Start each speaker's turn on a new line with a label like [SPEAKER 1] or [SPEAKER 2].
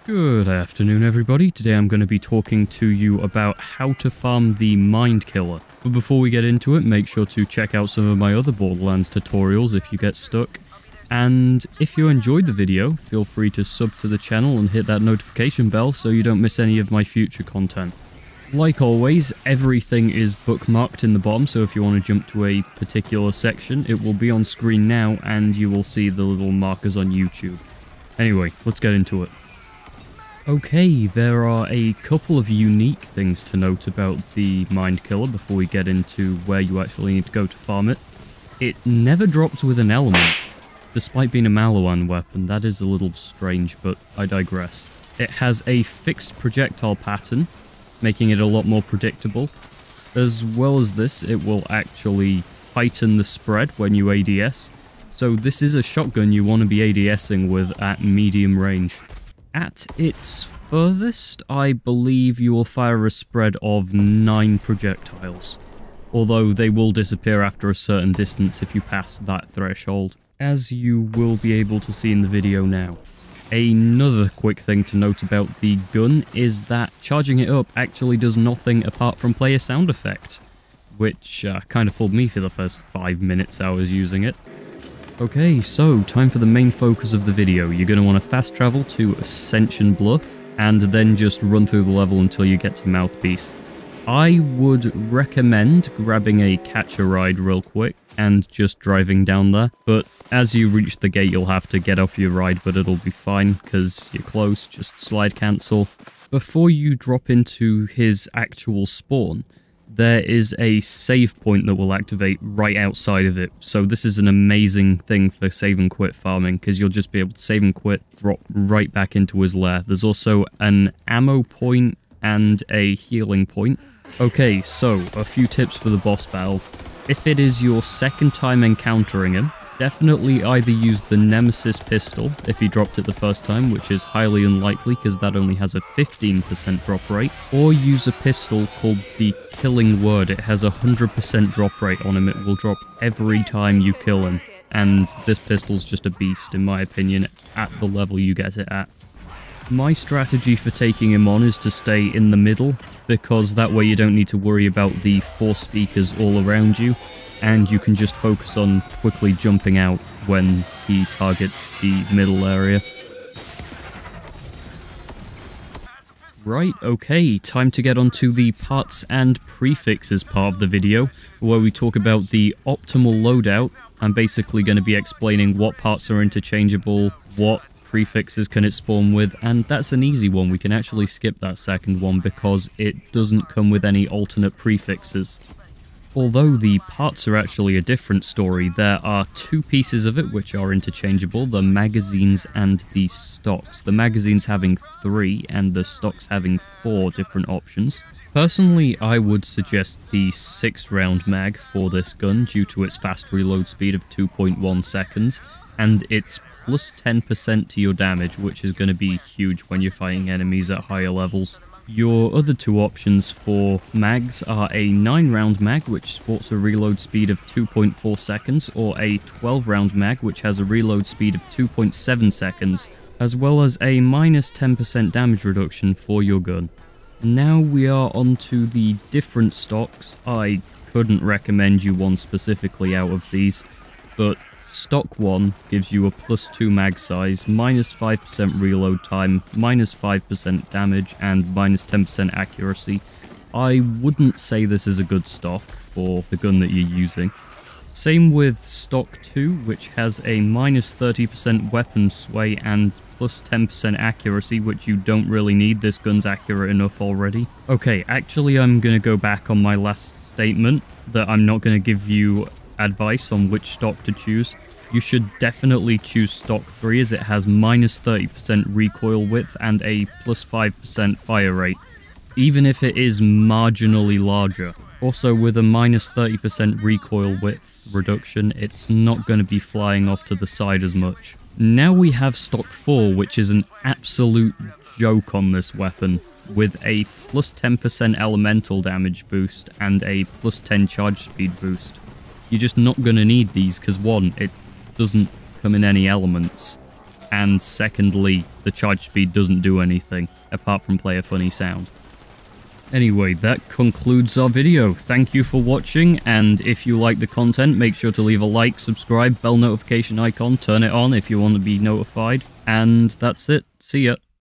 [SPEAKER 1] Good afternoon everybody, today I'm going to be talking to you about how to farm the Mind Killer. But before we get into it, make sure to check out some of my other Borderlands tutorials if you get stuck. And if you enjoyed the video, feel free to sub to the channel and hit that notification bell so you don't miss any of my future content. Like always, everything is bookmarked in the bottom, so if you want to jump to a particular section, it will be on screen now and you will see the little markers on YouTube. Anyway, let's get into it. Okay, there are a couple of unique things to note about the Mind Killer before we get into where you actually need to go to farm it. It never drops with an element, despite being a Maliwan weapon. That is a little strange, but I digress. It has a fixed projectile pattern, making it a lot more predictable. As well as this, it will actually tighten the spread when you ADS, so this is a shotgun you want to be ADSing with at medium range. At its furthest, I believe you will fire a spread of 9 projectiles, although they will disappear after a certain distance if you pass that threshold, as you will be able to see in the video now. Another quick thing to note about the gun is that charging it up actually does nothing apart from play a sound effect, which kind of fooled me for the first 5 minutes I was using it. Okay, so time for the main focus of the video. You're going to want to fast travel to Ascension Bluff, and then just run through the level until you get to Mouthpiece. I would recommend grabbing a catch-a-ride real quick and just driving down there, but as you reach the gate you'll have to get off your ride, but it'll be fine because you're close, just slide cancel. Before you drop into his actual spawn, there is a save point that will activate right outside of it, so this is an amazing thing for save and quit farming, because you'll just be able to save and quit, drop right back into his lair. There's also an ammo point and a healing point. Okay, so a few tips for the boss battle. If it is your second time encountering him, definitely either use the Nemesis pistol if he dropped it the first time, which is highly unlikely because that only has a 15% drop rate, or use a pistol called the Killing Word. It has a 100% drop rate on him. It will drop every time you kill him, and this pistol's just a beast in my opinion at the level you get it at. My strategy for taking him on is to stay in the middle, because that way you don't need to worry about the 4 speakers all around you, and you can just focus on quickly jumping out when he targets the middle area. Right, okay, time to get onto the parts and prefixes part of the video, where we talk about the optimal loadout. I'm basically going to be explaining what parts are interchangeable, what prefixes can it spawn with, and that's an easy one. We can actually skip that second one because it doesn't come with any alternate prefixes. Although the parts are actually a different story, there are 2 pieces of it which are interchangeable, the magazines and the stocks. The magazines having 3 and the stocks having 4 different options. Personally, I would suggest the 6-round mag for this gun due to its fast reload speed of 2.1 seconds, and it's plus 10% to your damage, which is going to be huge when you're fighting enemies at higher levels. Your other 2 options for mags are a 9-round mag, which sports a reload speed of 2.4 seconds, or a 12-round mag, which has a reload speed of 2.7 seconds, as well as a minus 10% damage reduction for your gun. Now we are onto the different stocks. I couldn't recommend you one specifically out of these, but Stock 1 gives you a plus 2 mag size, minus 5% reload time, minus 5% damage, and minus 10% accuracy. I wouldn't say this is a good stock for the gun that you're using. Same with Stock 2, which has a minus 30% weapon sway and plus 10% accuracy, which you don't really need. This gun's accurate enough already. Okay, actually I'm going to go back on my last statement that I'm not going to give you advice on which stock to choose. You should definitely choose stock 3 as it has minus 30% recoil width and a plus 5% fire rate, even if it is marginally larger. Also, with a minus 30% recoil width reduction, it's not going to be flying off to the side as much. Now we have stock 4, which is an absolute joke on this weapon, with a plus 10% elemental damage boost and a plus 10 charge speed boost. You're just not going to need these because 1, it doesn't come in any elements. and secondly, the charge speed doesn't do anything, apart from play a funny sound. Anyway, that concludes our video. Thank you for watching, and if you like the content, make sure to leave a like, subscribe, bell notification icon, turn it on if you want to be notified, and that's it. See ya.